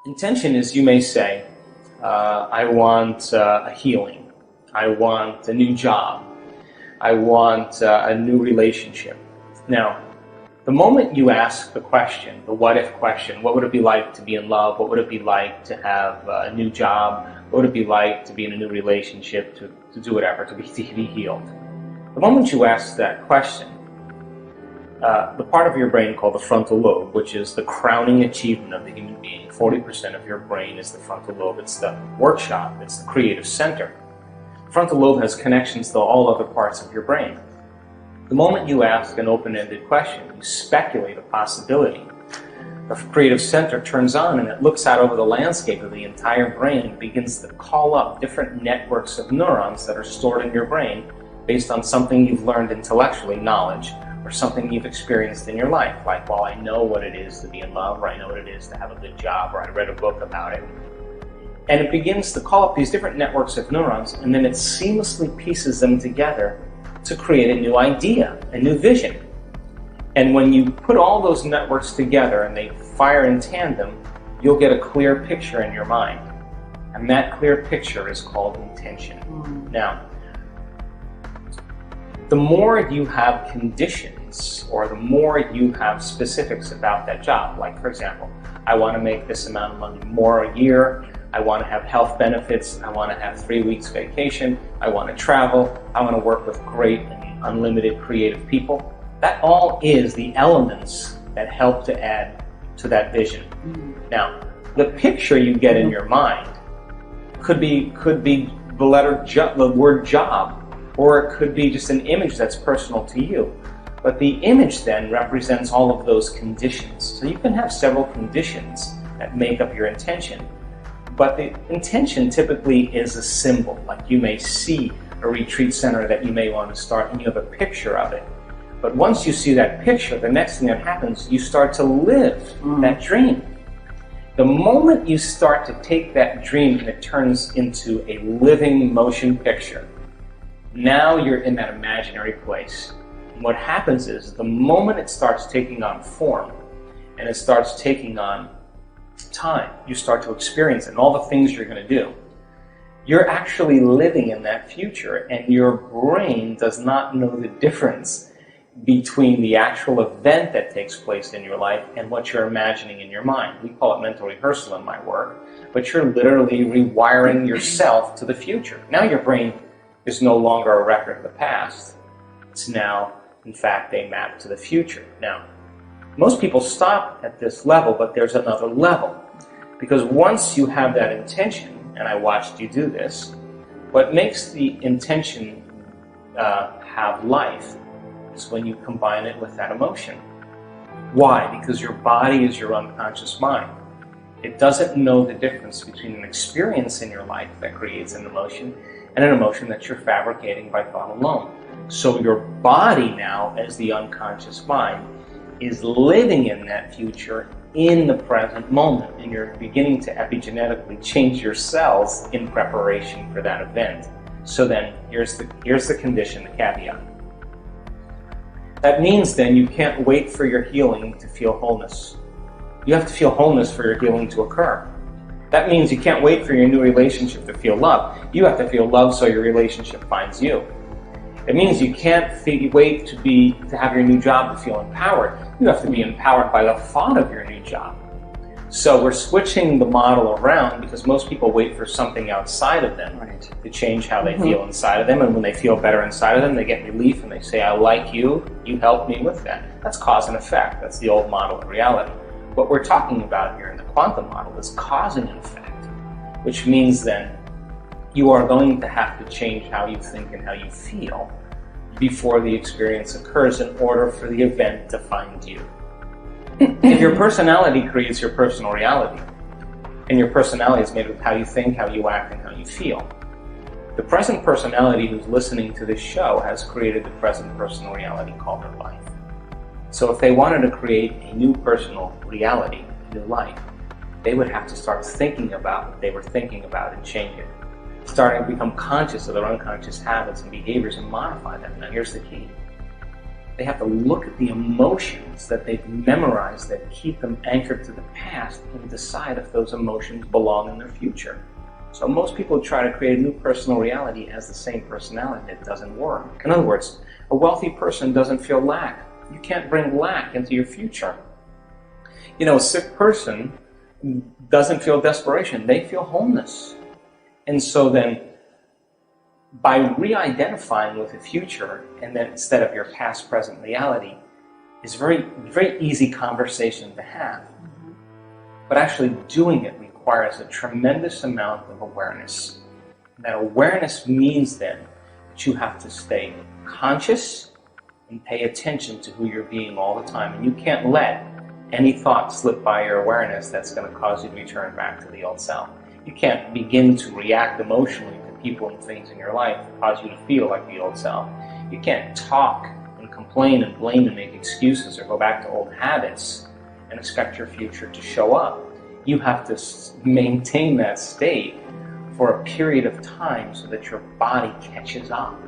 Intention is, you may say, I want a healing. I want a new job. I want a new relationship. Now, the moment you ask the question, the what if question, what would it be like to be in love? What would it be like to have a new job? What would it be like to be in a new relationship, to do whatever, to be healed? The moment you ask that question, the part of your brain called the frontal lobe, which is the crowning achievement of the human being, 40% of your brain is the frontal lobe. It's the workshop. It's the creative center. The frontal lobe has connections to all other parts of your brain. The moment you ask an open-ended question, you speculate a possibility. The creative center turns on and it looks out over the landscape of the entire brain and begins to call up different networks of neurons that are stored in your brain based on something you've learned intellectually, knowledge, or something you've experienced in your life. Like, well, I know what it is to be in love, or I know what it is to have a good job, or I read a book about it. And it begins to call up these different networks of neurons, and then it seamlessly pieces them together to create a new idea, a new vision. And when you put all those networks together and they fire in tandem, you'll get a clear picture in your mind. And that clear picture is called intention. Now, the more you have conditions, or the more you have specifics about that job, like, for example, I want to make this amount of money more a year, I want to have health benefits, I want to have 3 weeks vacation, I want to travel, I want to work with great and unlimited creative people. That all is the elements that help to add to that vision. Now, the picture you get in your mind could be the word job, or it could be just an image that's personal to you. But the image then represents all of those conditions. So you can have several conditions that make up your intention. But the intention typically is a symbol. Like, you may see a retreat center that you may want to start and you have a picture of it. But once you see that picture, the next thing that happens, you start to live that dream. The moment you start to take that dream and it turns into a living motion picture, now you're in that imaginary place. And what happens is, the moment it starts taking on form and it starts taking on time, you start to experience it and all the things you're going to do, you're actually living in that future, and your brain does not know the difference between the actual event that takes place in your life and what you're imagining in your mind. We call it mental rehearsal in my work, but you're literally rewiring yourself to the future. Now your brain is no longer a record of the past. It's now, in fact, a map to the future. Now, most people stop at this level, but there's another level. Because once you have that intention, and I watched you do this, what makes the intention have life is when you combine it with that emotion. Why? Because your body is your unconscious mind. It doesn't know the difference between an experience in your life that creates an emotion and an emotion that you're fabricating by thought alone. So your body now, as the unconscious mind, is living in that future in the present moment, and you're beginning to epigenetically change your cells in preparation for that event. So then, here's the condition, the caveat. That means then you can't wait for your healing to feel wholeness. You have to feel wholeness for your healing to occur. That means you can't wait for your new relationship to feel love. You have to feel love so your relationship finds you. It means you can't wait to have your new job to feel empowered. You have to be empowered by the thought of your new job. So we're switching the model around, because most people wait for something outside of them to change how they feel inside of them. And when they feel better inside of them, they get relief and they say, I like you, you helped me with that. That's cause and effect. That's the old model of reality. What we're talking about here in the quantum model is cause and effect, which means then you are going to have to change how you think and how you feel before the experience occurs in order for the event to find you. If your personality creates your personal reality, and your personality is made of how you think, how you act, and how you feel, the present personality who's listening to this show has created the present personal reality called their life. So if they wanted to create a new personal reality, a new life, they would have to start thinking about what they were thinking about and change it. Starting to become conscious of their unconscious habits and behaviors and modify them. Now here's the key. They have to look at the emotions that they've memorized that keep them anchored to the past and decide if those emotions belong in their future. So most people try to create a new personal reality as the same personality. It doesn't work. In other words, a wealthy person doesn't feel lack. You can't bring lack into your future. You know, a sick person doesn't feel desperation. They feel wholeness. And so then, by re-identifying with the future, and then instead of your past, present reality, is very easy conversation to have. But actually doing it requires a tremendous amount of awareness. And that awareness means then that you have to stay conscious and pay attention to who you're being all the time. And you can't let any thought slip by your awareness that's going to cause you to return back to the old self. You can't begin to react emotionally to people and things in your life that cause you to feel like the old self. You can't talk and complain and blame and make excuses or go back to old habits and expect your future to show up. You have to maintain that state for a period of time so that your body catches up,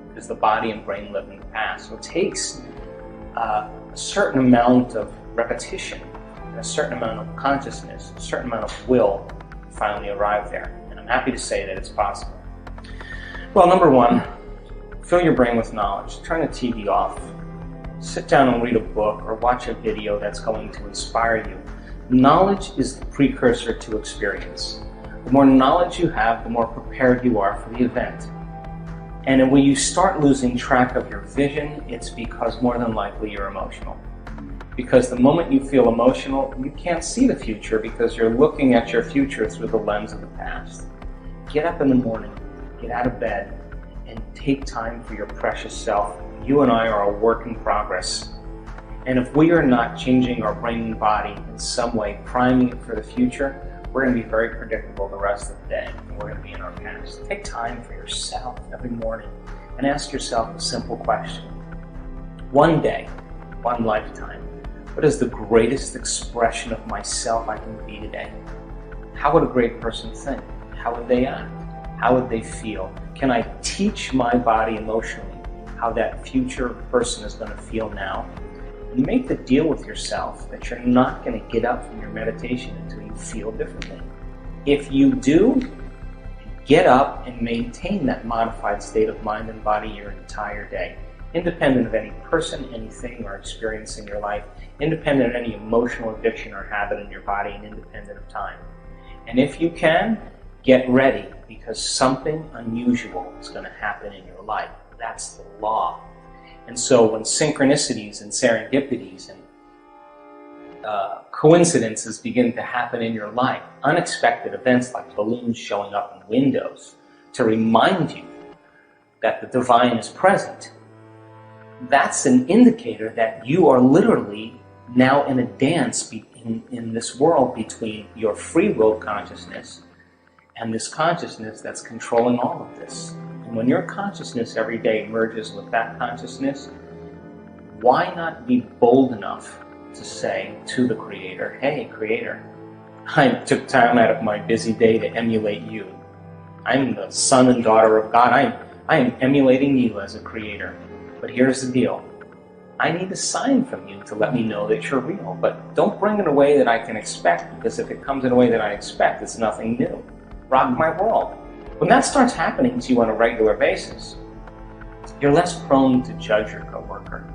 because the body and brain live in the past. So it takes a certain amount of repetition, and a certain amount of consciousness, a certain amount of will to finally arrive there. And I'm happy to say that it's possible. Well, number one, fill your brain with knowledge. Turn the TV off. Sit down and read a book or watch a video that's going to inspire you. Knowledge is the precursor to experience. The more knowledge you have, the more prepared you are for the event. And when you start losing track of your vision, it's because more than likely you're emotional. Because the moment you feel emotional, you can't see the future because you're looking at your future through the lens of the past. Get up in the morning, get out of bed, and take time for your precious self. You and I are a work in progress. And if we are not changing our brain and body in some way, priming it for the future, we're going to be very predictable the rest of the day, and we're going to be in our past. Take time for yourself every morning and ask yourself a simple question. One day, one lifetime, what is the greatest expression of myself I can be today? How would a great person think? How would they act? How would they feel? Can I teach my body emotionally how that future person is going to feel now? And make the deal with yourself that you're not going to get up from your meditation until you feel differently. If you do, get up and maintain that modified state of mind and body your entire day, independent of any person, anything, or experience in your life, independent of any emotional addiction or habit in your body, and independent of time. And if you can, get ready, because something unusual is going to happen in your life. That's the law. And so when synchronicities and serendipities and coincidences begin to happen in your life, unexpected events like balloons showing up in windows to remind you that the divine is present, that's an indicator that you are literally now in a dance in this world between your free will consciousness and this consciousness that's controlling all of this. And when your consciousness every day merges with that consciousness, why not be bold enough to say to the Creator, hey, Creator, I took time out of my busy day to emulate you. I'm the son and daughter of God. I am emulating you as a Creator. But here's the deal. I need a sign from you to let me know that you're real. But don't bring it in a way that I can expect, because if it comes in a way that I expect, it's nothing new. Rock my world. When that starts happening to you on a regular basis, you're less prone to judge your coworker.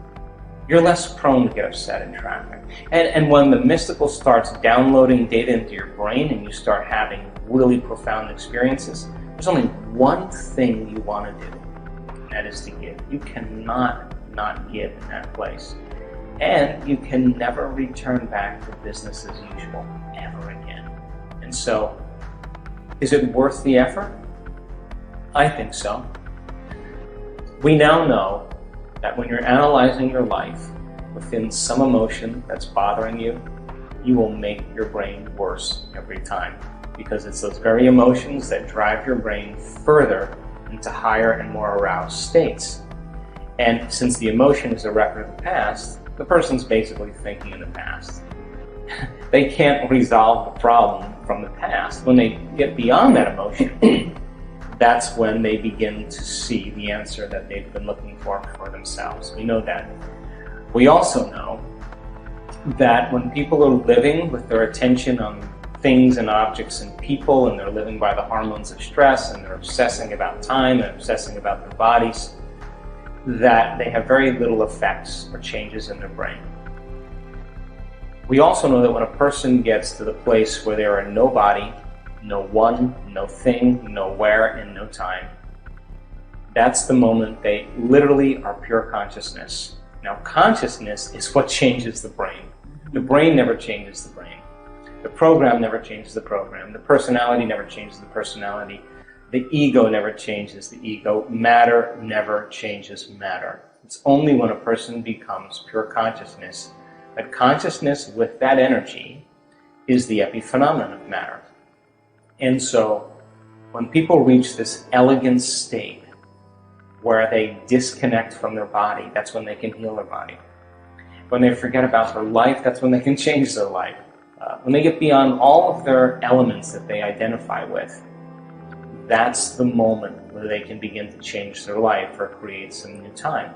You're less prone to get upset in traffic. And when the mystical starts downloading data into your brain and you start having really profound experiences, there's only one thing you want to do, and that is to give. You cannot not give in that place. And you can never return back to business as usual, ever again. And so, is it worth the effort? I think so. We now know that when you're analyzing your life within some emotion that's bothering you, you will make your brain worse every time, because it's those very emotions that drive your brain further into higher and more aroused states. And since the emotion is a record of the past, the person's basically thinking in the past. They can't resolve the problem from the past. When they get beyond that emotion, that's when they begin to see the answer that they've been looking for themselves. We know that. We also know that when people are living with their attention on things and objects and people, and they're living by the hormones of stress, and they're obsessing about time and obsessing about their bodies, that they have very little effects or changes in their brain. We also know that when a person gets to the place where there are no body, no one, no thing, no where, and no time, that's the moment they literally are pure consciousness. Now, consciousness is what changes the brain. The brain never changes the brain. The program never changes the program. The personality never changes the personality. The ego never changes the ego. Matter never changes matter. It's only when a person becomes pure consciousness that consciousness with that energy is the epiphenomenon of matter. And so when people reach this elegant state where they disconnect from their body, that's when they can heal their body. When they forget about their life, that's when they can change their life. When they get beyond all of their elements that they identify with, that's the moment where they can begin to change their life or create some new time.